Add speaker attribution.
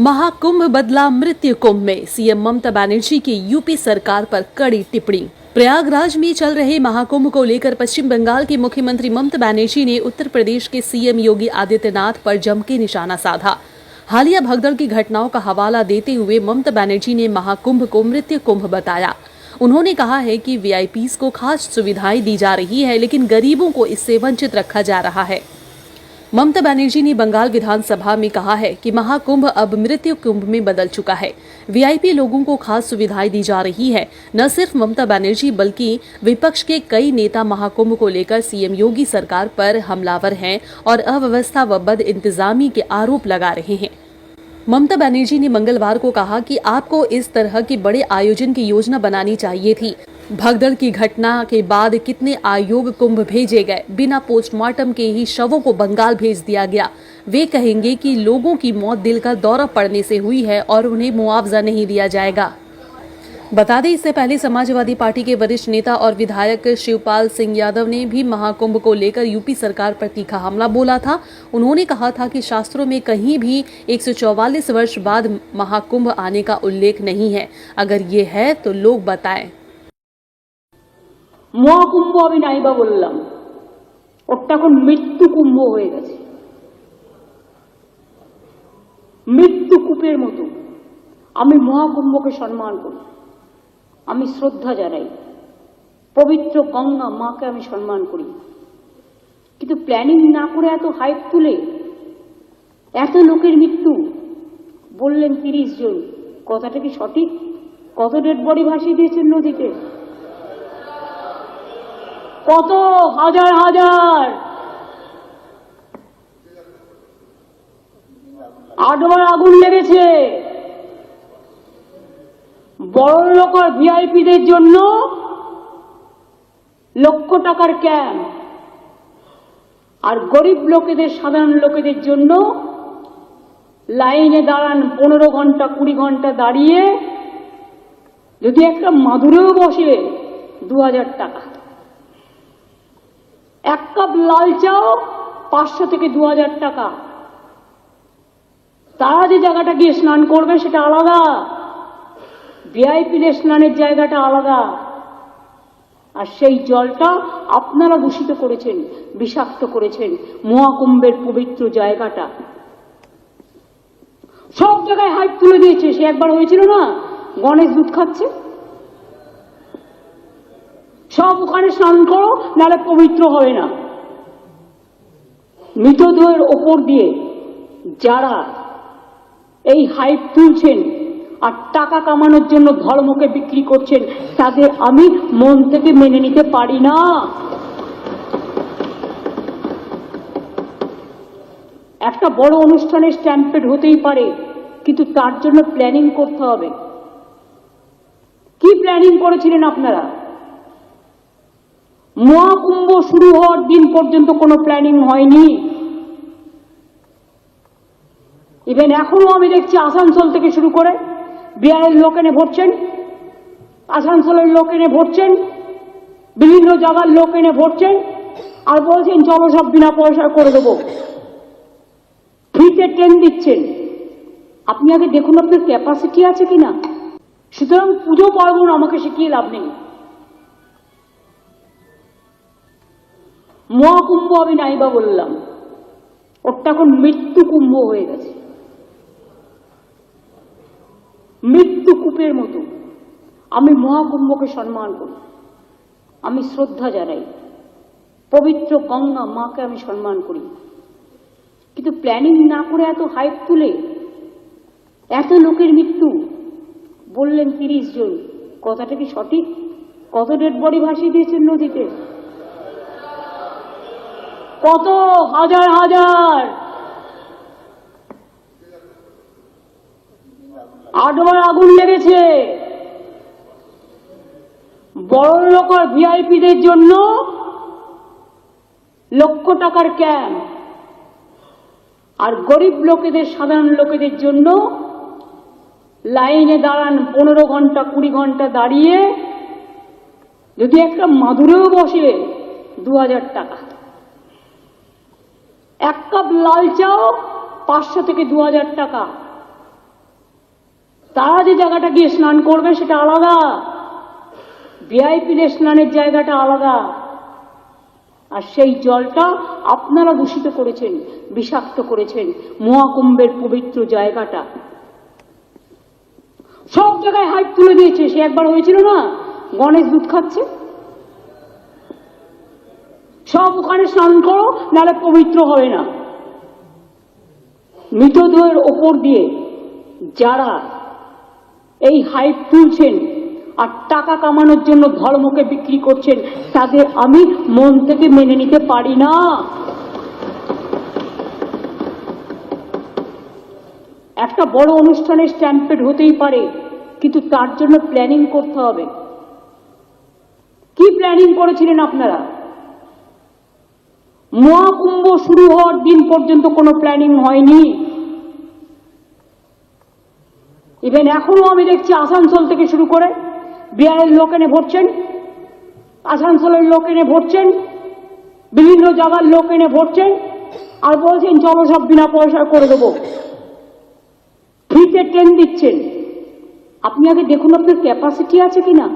Speaker 1: महाकुंभ बदला मृत्यु कुंभ में सीएम ममता बनर्जी की यूपी सरकार पर कड़ी टिप्पणी। प्रयागराज में चल रहे महाकुंभ को लेकर पश्चिम बंगाल की मुख्यमंत्री ममता बनर्जी ने उत्तर प्रदेश के सीएम योगी आदित्यनाथ पर जम के निशाना साधा। हालिया भगदड़ की घटनाओं का हवाला देते हुए ममता बनर्जी ने महाकुंभ को मृत्यु कुंभ बताया। उन्होंने कहा है कि वीआईपीज को खास सुविधाएं दी जा रही है, लेकिन गरीबों को इससे वंचित रखा जा रहा है। ममता बनर्जी ने बंगाल विधानसभा में कहा है कि महाकुंभ अब मृत्यु कुंभ में बदल चुका है। वीआईपी लोगों को खास सुविधाएं दी जा रही है। न सिर्फ ममता बनर्जी बल्कि विपक्ष के कई नेता महाकुंभ को लेकर सीएम योगी सरकार पर हमलावर हैं और अव्यवस्था व बद इंतजामी के आरोप लगा रहे हैं। ममता बनर्जी ने मंगलवार को कहा कि आपको इस तरह के बड़े आयोजन की योजना बनानी चाहिए थी। भगदड़ की घटना के बाद कितने आयोग कुंभ भेजे गए, बिना पोस्टमार्टम के ही शवों को बंगाल भेज दिया गया। वे कहेंगे कि लोगों की मौत दिल का दौरा पड़ने से हुई है और उन्हें मुआवजा नहीं दिया जाएगा। बता दें, इससे पहले समाजवादी पार्टी के वरिष्ठ नेता और विधायक शिवपाल सिंह यादव ने भी महाकुंभ को लेकर यूपी सरकार पर तीखा हमला बोला था। उन्होंने कहा था कि शास्त्रों में कहीं भी 144 वर्ष बाद महाकुंभ आने का उल्लेख नहीं है। अगर ये है तो लोग बताएं।
Speaker 2: মহাকুম্ভ আমি নাইবা বললাম, ওটা এখন মৃত্যু কুম্ভ হয়ে গেছে। মৃত্যু কূপের মতো আমি মহাকুম্ভকে সম্মান করি, আমি শ্রদ্ধা জানাই, পবিত্র গঙ্গা মাকে আমি সম্মান করি। কিন্তু প্ল্যানিং না করে এত হাইপ তুলে এত লোকের মৃত্যু বললেন 30 জন, কথাটা কি সঠিক? কত ডেড বডি ভাসিয়ে দিয়েছেন নদীতে? কত হাজার হাজার 8বার আগুন লেগেছে। বড় লোক আর ভিআইপিদের জন্য লক্ষ টাকার ক্যাম্প, আর গরিব লোকেদের সাধারণ লোকেদের জন্য লাইনে দাঁড়ান 15 ঘন্টা 20 ঘন্টা দাঁড়িয়ে, যদি একটা মাদুরেও বসে 2000 টাকা। এক কাপ লাল চাও 500 থেকে 2000 টাকা। তারা যে জায়গাটা গিয়ে স্নান করবে সেটা আলাদা, ভিআইপিদের স্নানের জায়গাটা আলাদা। আর সেই জলটা আপনারা দূষিত করেছেন, বিষাক্ত করেছেন মহাকুম্ভের পবিত্র জায়গাটা। সব জায়গায় হাইপ তুলে দিয়েছে। সে একবার হয়েছিল না, গণেশ দুধ খাচ্ছে, সব ওখানে স্নান করো নাহলে পবিত্র হবে না। মৃতদেহের ওপর দিয়ে যারা এই হাইপ তুলছেন আর টাকা কামানোর জন্য ধর্মকে বিক্রি করছেন, তাদের আমি মন থেকে মেনে নিতে পারি না। একটা বড় অনুষ্ঠানের স্ট্যাম্পেড হতেই পারে, কিন্তু তার জন্য প্ল্যানিং করতে হবে। কি প্ল্যানিং করেছিলেন আপনারা? মহাকুম্ভ শুরু হওয়ার দিন পর্যন্ত কোনো প্ল্যানিং হয়নি। ইভেন এখনো আমি দেখছি আসানসোল থেকে শুরু করে বিহারের লোক এনে ভরছেন, আসানসোলের লোক এনে ভরছেন, বিভিন্ন জায়গার লোক এনে ভরছেন, আর বলছেন চলো সব বিনা পয়সায় করে দেবো, ফ্রিতে ট্রেন দিচ্ছেন। আপনি আগে দেখুন আপনার ক্যাপাসিটি আছে কিনা। সুতরাং পুজো পার্বণ আমাকে শিখিয়ে লাভ নেই। মহাকুম্ভ আমি নাইবা বললাম, ওটা এখন মৃত্যু কুম্ভ হয়ে গেছে। মৃত্যু কূপের মতো আমি মহাকুম্ভকে সম্মান করি, আমি শ্রদ্ধা জানাই, পবিত্র গঙ্গা মাকে আমি সম্মান করি। কিন্তু প্ল্যানিং না করে এত হাইপ তুলে এত লোকের মৃত্যু বললেন 30 জন, কথাটা কি সঠিক? কত ডেড বডি ভাসিয়ে দিয়েছেন নদীতে? কত হাজার হাজার 8বার আগুন লেগেছে। বড় লোক আর ভিআইপিদের জন্য লক্ষ টাকার ক্যাম্প, আর গরিব লোকেদের সাধারণ লোকেদের জন্য লাইনে দাঁড়ান 15 ঘন্টা 20 ঘন্টা দাঁড়িয়ে, যদি একটা মাদুরেও বসে 2000 টাকা। এক কাপ লাল চাও 500 থেকে 2000 টাকা। তারা যে জায়গাটা গিয়ে স্নান করবে সেটা আলাদা, ভিআইপিদের স্নানের জায়গাটা আলাদা। আর সেই জলটা আপনারা দূষিত করেছেন, বিষাক্ত করেছেন মহাকুম্ভের পবিত্র জায়গাটা। সব জায়গায় হাইপ তুলে দিয়েছে। সে একবার হয়েছিল না, গণেশ দুধ খাচ্ছে, সব ওখানে স্নান করো নাহলে পবিত্র হবে না। মৃতদেহের ওপর দিয়ে যারা এই হাইপ তুলছেন আর টাকা কামানোর জন্য ধর্মকে বিক্রি করছেন, তাদের আমি মন থেকে মেনে নিতে পারি না। একটা বড় অনুষ্ঠানে স্ট্যাম্পেড হতেই পারে, কিন্তু তার জন্য প্ল্যানিং করতে হবে। কি প্ল্যানিং করেছিলেন আপনারা? মহাকুম্ভ শুরু হওয়ার দিন পর্যন্ত কোনো প্ল্যানিং হয়নি। ইভেন এখনো আমি দেখছি আসানসোল থেকে শুরু করে বিহারের লোক এনে ভরছেন, আসানসোলের লোক এনে ভরছেন, বিভিন্ন জায়গার লোক এনে ভরছেন, আর বলছেন চলো সব বিনা পয়সায় করে দেবো, ফ্রিতে ট্রেন দিচ্ছেন। আপনি আগে দেখুন আপনার ক্যাপাসিটি আছে কিনা।